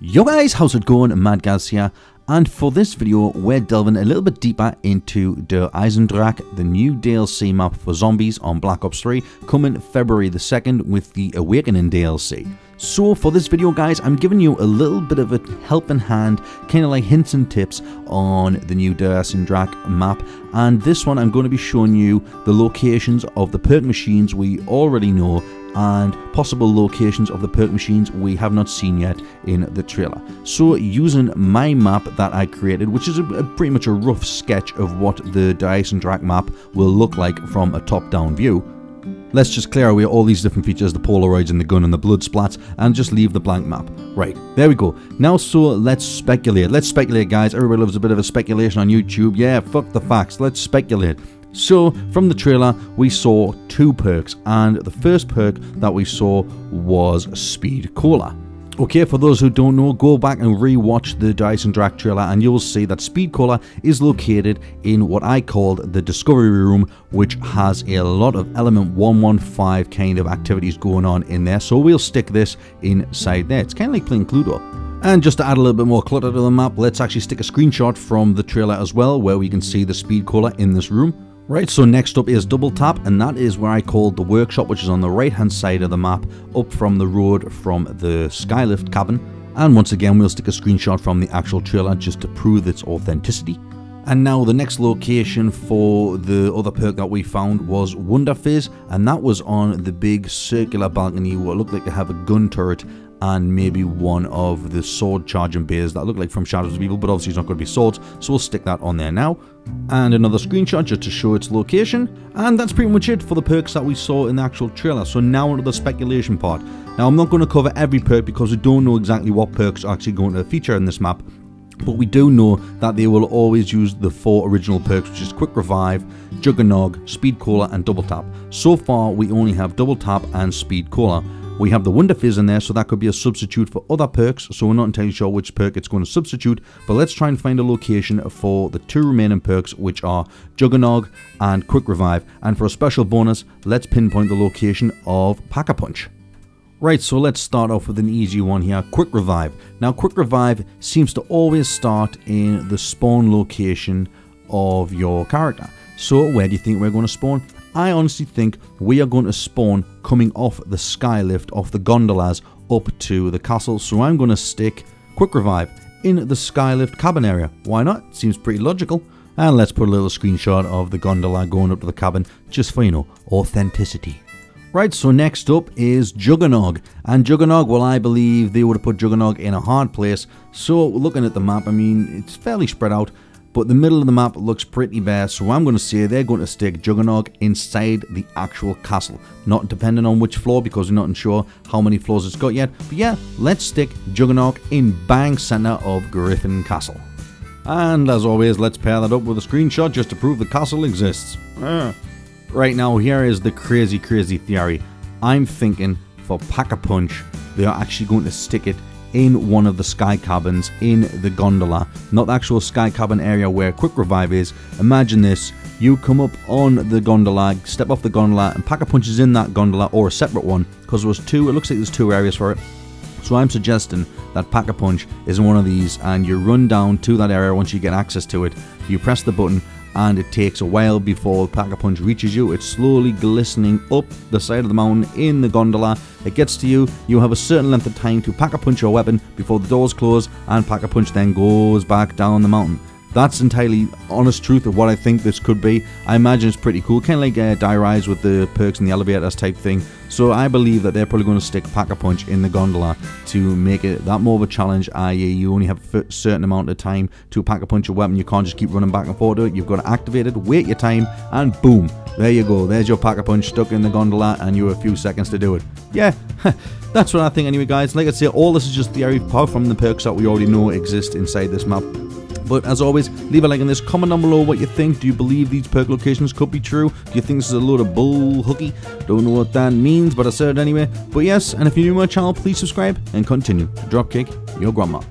Yo guys, how's it going? Madgaz here, and for this video we're delving a little bit deeper into the Eisendrache, the new DLC map for zombies on Black Ops 3, coming February the 2nd with the Awakening DLC. So for this video guys, I'm giving you a little bit of a helping hand, kind of like hints and tips on the new Eisendrach map, and this one I'm going to be showing you the locations of the perk machines we already know and possible locations of the perk machines we have not seen yet in the trailer. So using my map that I created, which is pretty much a rough sketch of what the Eisendrach map will look like from a top-down view, let's just clear away all these different features, the Polaroids and the gun and the blood splats, and just leave the blank map. Right, there we go. Now, so let's speculate. Let's speculate, guys. Everybody loves a bit of a speculation on YouTube. Yeah, fuck the facts. Let's speculate. So, from the trailer, we saw two perks, and the first perk that we saw was Speed Cola. Okay, for those who don't know, go back and re-watch the Eisendrache trailer and you'll see that Speed Cola is located in what I called the Discovery Room, which has a lot of Element 115 kind of activities going on in there, so we'll stick this inside there. It's kind of like playing Cluedo. And just to add a little bit more clutter to the map, let's actually stick a screenshot from the trailer as well, where we can see the Speed Cola in this room. Right, so next up is Double Tap, and that is where I called the workshop, which is on the right hand side of the map, up from the road from the Skylift cabin. And once again, we'll stick a screenshot from the actual trailer just to prove its authenticity. And now the next location for the other perk that we found was Wonder Fizz, and that was on the big circular balcony what looked like to have a gun turret and maybe one of the sword charging bays that look like from Shadows of Evil, but obviously it's not going to be swords, so we'll stick that on there now. And another screenshot just to show its location, and that's pretty much it for the perks that we saw in the actual trailer. So now onto the speculation part. Now I'm not going to cover every perk because we don't know exactly what perks are actually going to feature in this map, but we do know that they will always use the four original perks, which is Quick Revive, Juggernog, Speed Cola and Double Tap. So far we only have Double Tap and Speed Cola. We have the Wonder Fizz in there, so that could be a substitute for other perks, so we're not entirely sure which perk it's going to substitute, but let's try and find a location for the two remaining perks, which are Juggernog and Quick Revive, and for a special bonus, let's pinpoint the location of Pack-a-Punch. Right, so let's start off with an easy one here, Quick Revive. Now, Quick Revive seems to always start in the spawn location of your character. So where do you think we're going to spawn? I honestly think we are going to spawn coming off the skylift, off the gondolas, up to the castle. So I'm going to stick Quick Revive in the skylift cabin area. Why not? Seems pretty logical. And let's put a little screenshot of the gondola going up to the cabin, just for, you know, authenticity. Right, so next up is Juggernog. And Juggernog, well, I believe they would have put Juggernog in a hard place. So looking at the map, I mean, it's fairly spread out, but the middle of the map looks pretty bare, so I'm going to say they're going to stick Juggernog inside the actual castle. Not depending on which floor, because we're not sure how many floors it's got yet. But yeah, let's stick Juggernog in bang center of Griffin Castle. And as always, let's pair that up with a screenshot just to prove the castle exists. Right now, here is the crazy theory. I'm thinking for Pack-a-Punch, they are actually going to stick it in one of the sky cabins in the gondola, not the actual sky cabin area where Quick Revive is. Imagine this, you come up on the gondola, step off the gondola, and Pack-a-Punch is in that gondola, or a separate one, because there was two, it looks like there's two areas for it. So I'm suggesting that Pack-a-Punch is in one of these, and you run down to that area once you get access to it, you press the button, and it takes a while before Pack-a-Punch reaches you. It's slowly glistening up the side of the mountain in the gondola. It gets to you, you have a certain length of time to Pack-a-Punch your weapon before the doors close, and Pack-a-Punch then goes back down the mountain. That's entirely honest truth of what I think this could be. I imagine it's pretty cool, kind of like Die Rise with the perks and the elevators type thing. So I believe that they're probably going to stick Pack-a-Punch in the gondola to make it that more of a challenge, i.e. you only have a certain amount of time to Pack-a-Punch your weapon. You can't just keep running back and forth to it. You've got to activate it, wait your time, and boom, there you go. There's your Pack-a-Punch stuck in the gondola, and you have a few seconds to do it. Yeah, that's what I think anyway, guys. Like I say, all this is just theory, apart from the perks that we already know exist inside this map. But as always, leave a like on this, comment down below what you think. Do you believe these perk locations could be true? Do you think this is a load of bull hooky? Don't know what that means, but I said it anyway. But yes, and if you're new to my channel, please subscribe and continue to dropkick your grandma.